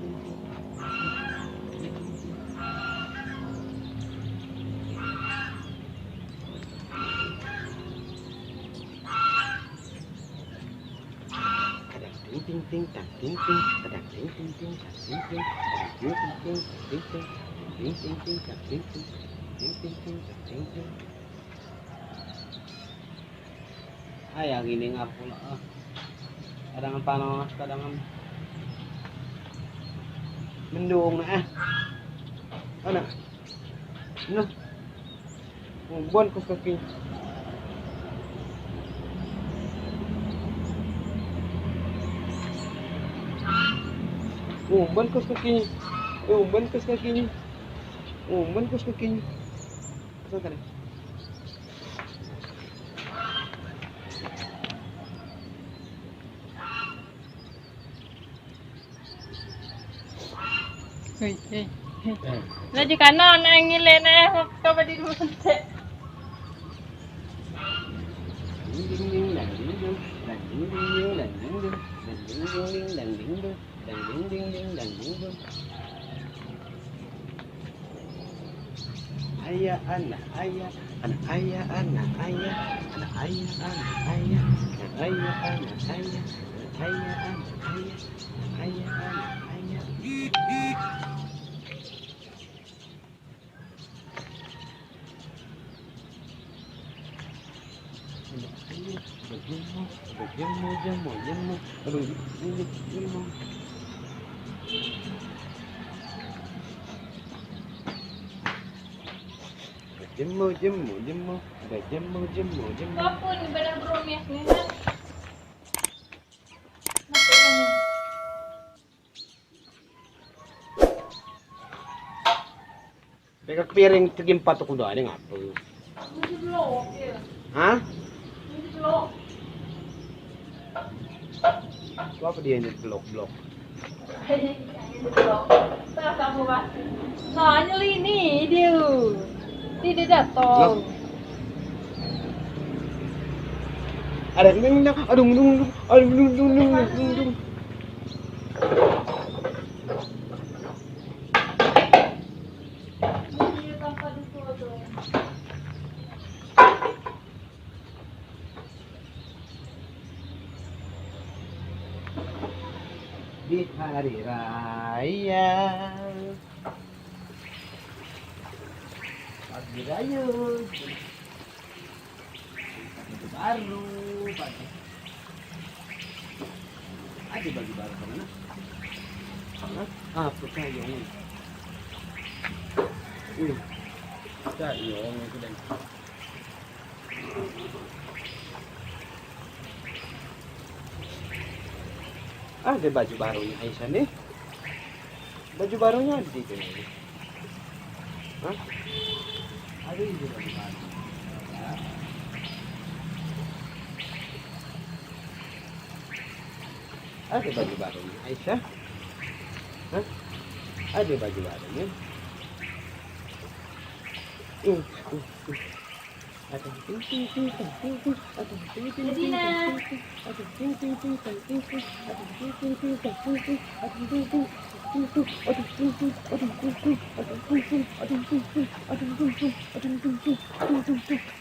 ting ting ting tang ting ting tang ting ting ting tang ting ting tang ting ting ting ting ting ting tang ting ting ting ting ting tang ting ting. Ay, ang ini nga pula kadangan panas, kadangan mendung na ano ano buwan ko kaki bankos kakinya. Bankos kakinya. Bankos kakinya. Saan ka na? Uy, Lagi kanon ang ngilin na kapatid mo sa Ding ding ding dang ding ding dang ding ding ding dang ding ding dang ding ding dang ding ding ding dang ding ding. Ayah anak ayah anak ayah anak ayah anak ayah anak ayah anak ayah anak ayah anak ayah anak ayah ayah anak ayah. Jemmu. Aduh, jemmu. Jemmu. Ada jemmu. Kapun ibadah bromias ni ha. Teka piring tigimpat ko doon nga po. Hindi blok. Ha? Hindi blok. Apa dia ini blok? Hindi blok. Tahu kamu ba? Nah, ini dia. Tidak datang. Ada aduh. Dia tanpa disuruh. Di hari raya pagi raya baru pagi ada bagi baru mana apa sayang sayang itu dan ada baju barunya Aisyah nih. Baju barunya ada di sini. Hah? Ada ini baju baru. Ada baju barunya Aisyah. Hah? Ada baju barunya. Ada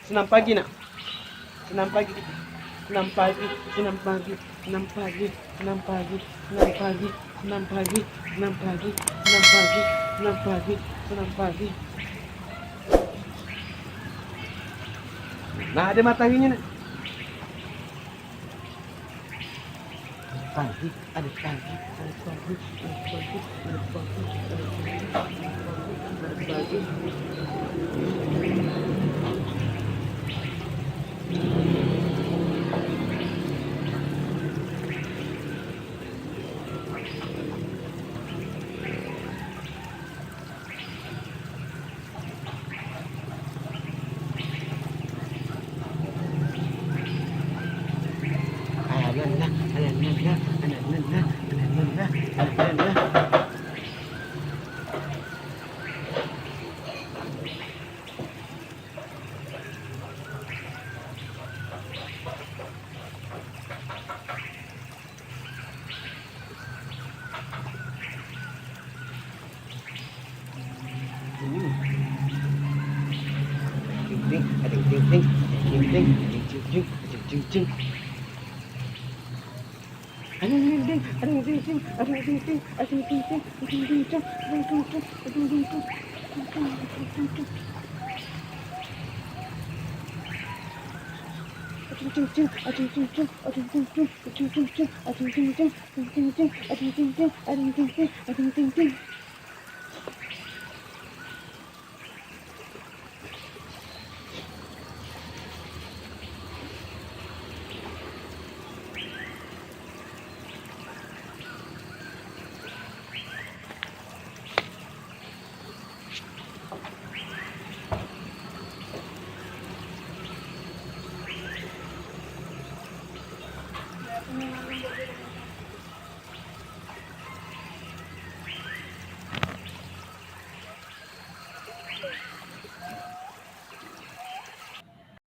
senam pagi nak. Senam pagi. Nah, ada mataharinya nak. pagi, ada pagi, ada pagi, ada pagi, ada pagi, ada pagi, ada pagi. Aduh,